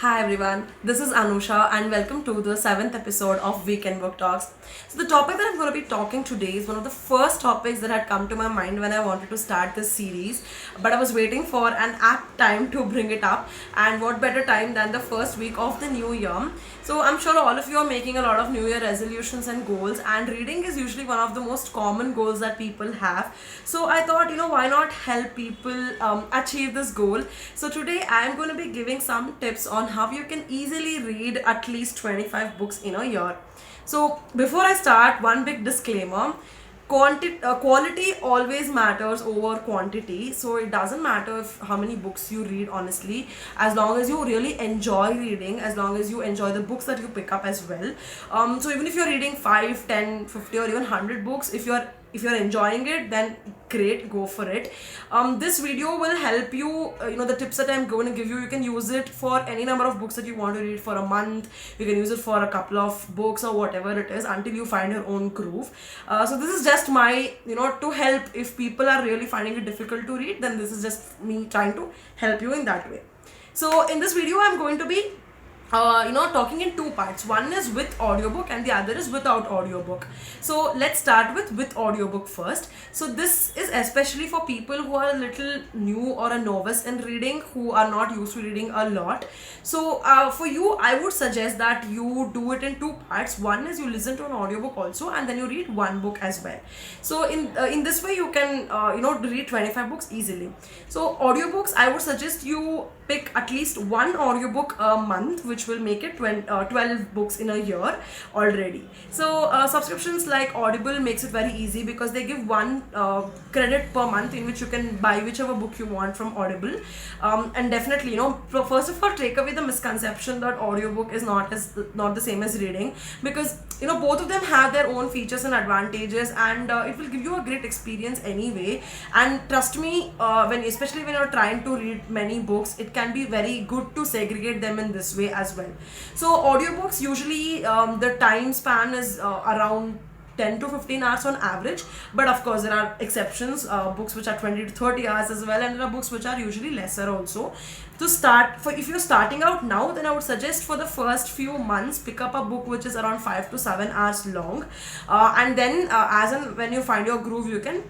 Hi everyone, this is Anusha and welcome to the 7th episode of Weekend Book Talks. So, the topic that I'm going to be talking today is one of the first topics that had come to my mind when I wanted to start this series, but I was waiting for an apt time to bring it up, and what better time than the first week of the new year. So, I'm sure all of you are making a lot of new year resolutions and goals, and reading is usually one of the most common goals that people have. So, I thought, why not help people achieve this goal? So, today I'm going to be giving some tips on how you can easily read at least 25 books in a year. So, before I start, one big disclaimer. Quality always matters over quantity, so it doesn't matter how many books you read, honestly, as long as you really enjoy reading, as long as you enjoy the books that you pick up as well. So even if you're reading 5, 10, 50, or even 100 books, if you're enjoying it, then great, go for it. This video will help you, the tips that I'm going to give you, you can use it for any number of books that you want to read for a month. You can use it for a couple of books or whatever it is until you find your own groove. So this is just my, to help. If people are really finding it difficult to read, then this is just me trying to help you in that way. So in this video, I'm going to be talking in two parts. One is with audiobook and the other is without audiobook. So let's start with audiobook first. So this is especially for people who are a little new or a novice in reading, who are not used to reading a lot. So for you, I would suggest that you do it in two parts. One is you listen to an audiobook also, and then you read one book as well. So in this way, you can read 25 books easily. So audiobooks, I would suggest you pick at least one audiobook a month, which will make it 12 books in a year already. So subscriptions like Audible makes it very easy because they give one credit per month in which you can buy whichever book you want from Audible. And definitely, first of all, take away the misconception that audiobook is not the same as reading, because both of them have their own features and advantages, and it will give you a great experience anyway. And trust me, especially when you're trying to read many books, it can be very good to segregate them in this way as well. So audiobooks, usually the time span is around 10 to 15 hours on average, but of course there are exceptions, books which are 20 to 30 hours as well, and there are books which are usually lesser also. To start, if you're starting out now, then I would suggest for the first few months pick up a book which is around 5 to 7 hours long, and then as and when you find your groove, you can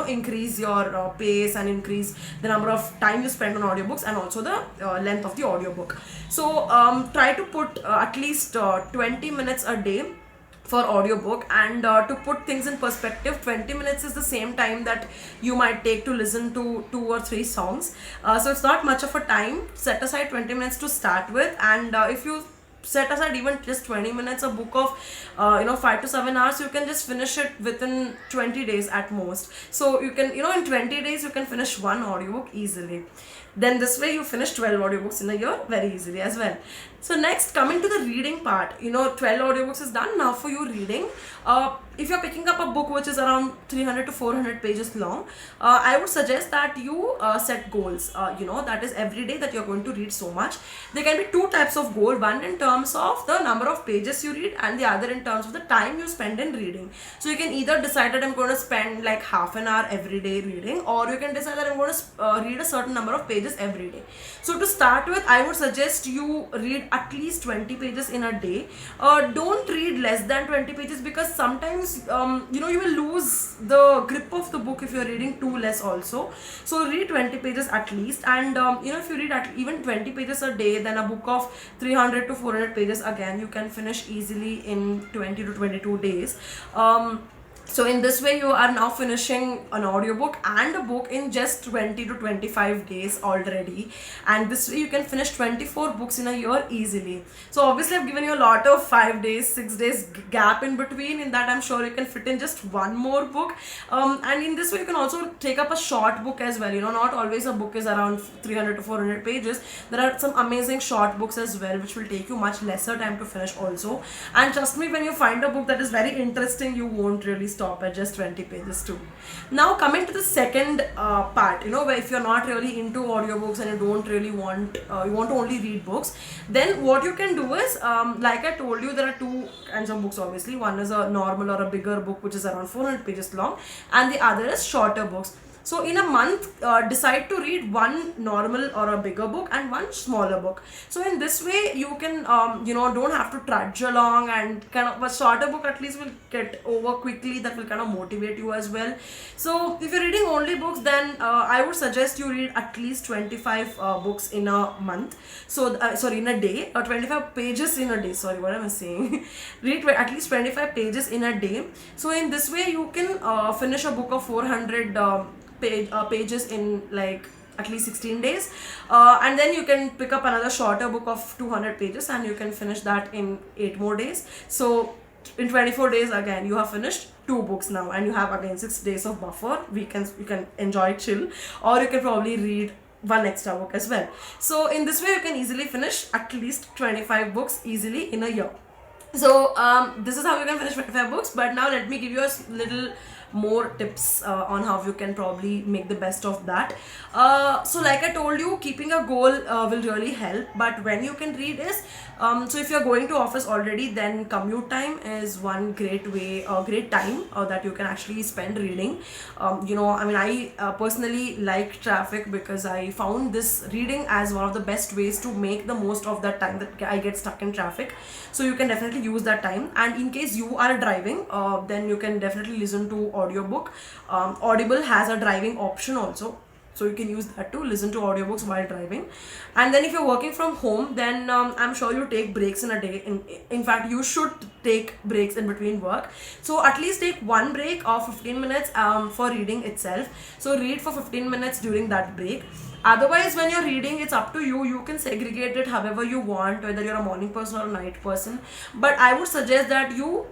increase your pace and increase the number of time you spend on audiobooks and also the length of the audiobook. So try to put at least 20 minutes a day for audiobook, and to put things in perspective, 20 minutes is the same time that you might take to listen to 2 or 3 songs. So it's not much of a time. Set aside 20 minutes to start with, and if you set aside even just 20 minutes, a book of 5 to 7 hours, you can just finish it within 20 days at most. So you can, in 20 days you can finish one audiobook easily. Then this way you finish 12 audiobooks in a year very easily as well. So next, coming to the reading part, 12 audiobooks is done. Now for you reading, if you're picking up a book which is around 300 to 400 pages long, I would suggest that you set goals, that is every day that you're going to read so much. There can be two types of goal, one in terms of the number of pages you read and the other in terms of the time you spend in reading. So you can either decide that I'm going to spend like half an hour every day reading, or you can decide that I'm going to read a certain number of pages every day. So to start with, I would suggest you read at least 20 pages in a day. Don't read less than 20 pages, because sometimes you will lose the grip of the book if you're reading too less also. So read 20 pages at least, and if you read even 20 pages a day, then a book of 300 to 400 pages, again you can finish easily in 20 to 22 days. So in this way, you are now finishing an audiobook and a book in just 20 to 25 days already. And this way you can finish 24 books in a year easily. So obviously I've given you a lot of 5 days, 6 days gap in between. In that, I'm sure you can fit in just one more book. And in this way, you can also take up a short book as well. Not always a book is around 300 to 400 pages. There are some amazing short books as well, which will take you much lesser time to finish also. And trust me, when you find a book that is very interesting, you won't really stop at just 20 pages too. Now coming to the second part, where if you're not really into audiobooks and you don't really want, you want to only read books, then what you can do is, like I told you, there are two kinds of books obviously. One is a normal or a bigger book which is around 400 pages long, and the other is shorter books. So in a month, decide to read one normal or a bigger book and one smaller book. So in this way, you can don't have to trudge along, and kind of a shorter book at least will get over quickly. That will kind of motivate you as well. So if you're reading only books, then I would suggest you read at least 25 books in a month. So sorry, in a day, or 25 pages in a day. Sorry, what am I saying? Read at least 25 pages in a day. So in this way, you can finish a book of 400 pages in like at least 16 days, and then you can pick up another shorter book of 200 pages and you can finish that in 8 more days. So in 24 days again you have finished 2 books now, and you have again 6 days of buffer. Weekends you can enjoy chill, or you can probably read one extra book as well. So in this way you can easily finish at least 25 books easily in a year. So this is how you can finish 25 books. But now let me give you a little more tips on how you can probably make the best of that. So like I told you, keeping a goal will really help. But when you can read is, so if you're going to office already, then commute time is one great way, great time that you can actually spend reading. I mean, I personally like traffic, because I found this reading as one of the best ways to make the most of that time that I get stuck in traffic. So you can definitely use that time. And in case you are driving, then you can definitely listen to audiobook. Audible has a driving option also, so you can use that to listen to audiobooks while driving. And then if you're working from home, then I'm sure you take breaks in a day. In fact, you should take breaks in between work. So at least take one break of 15 minutes for reading itself. So read for 15 minutes during that break. Otherwise, when you're reading, it's up to you. You can segregate it however you want, whether you're a morning person or a night person. But I would suggest that you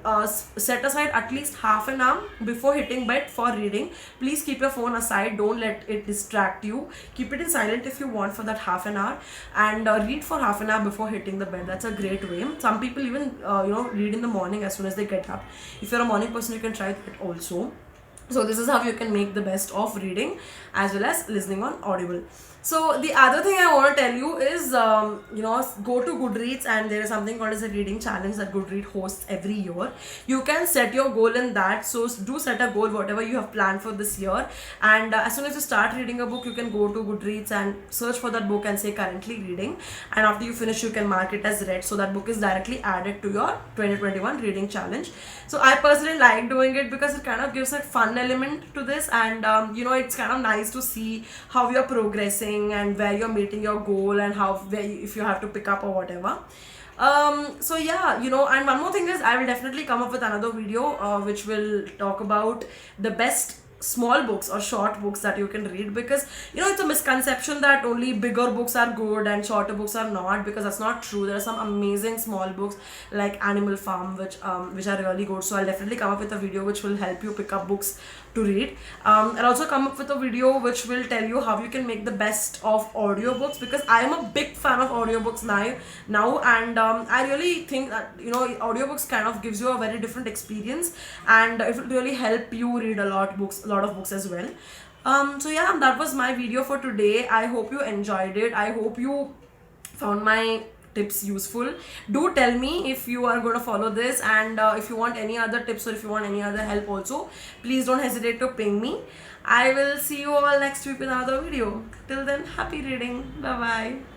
set aside at least half an hour before hitting bed for reading. Please keep your phone aside. Don't let it distract you. Keep it in silent if you want for that half an hour, and read for half an hour before hitting the bed. That's a great way. Some people even read in the morning as soon as they get up. If you're a morning person, you can try that also. So this is how you can make the best of reading as well as listening on Audible. So the other thing I want to tell you is, go to Goodreads, and there is something called as a reading challenge that Goodreads hosts every year. You can set your goal in that. So do set a goal, whatever you have planned for this year. And as soon as you start reading a book, you can go to Goodreads and search for that book and say currently reading. And after you finish, you can mark it as read. So that book is directly added to your 2021 reading challenge. So I personally like doing it because it kind of gives a fun element to this. And, it's kind of nice to see how you're progressing and where you're meeting your goal, and if you have to pick up or whatever. So yeah, and one more thing is, I will definitely come up with another video which will talk about the best small books or short books that you can read, because it's a misconception that only bigger books are good and shorter books are not, because that's not true. There are some amazing small books like Animal Farm which are really good. So I'll definitely come up with a video which will help you pick up books to read. I'll also come up with a video which will tell you how you can make the best of audiobooks, because I am a big fan of audiobooks now, and I really think that audiobooks kind of gives you a very different experience, and it will really help you read a lot of books as well. So yeah, that was my video for today. I hope you enjoyed it. I hope you found my tips useful. Do tell me if you are going to follow this, and if you want any other tips or if you want any other help also, please don't hesitate to ping me. I will see you all next week with another video. Till then, happy reading. Bye bye.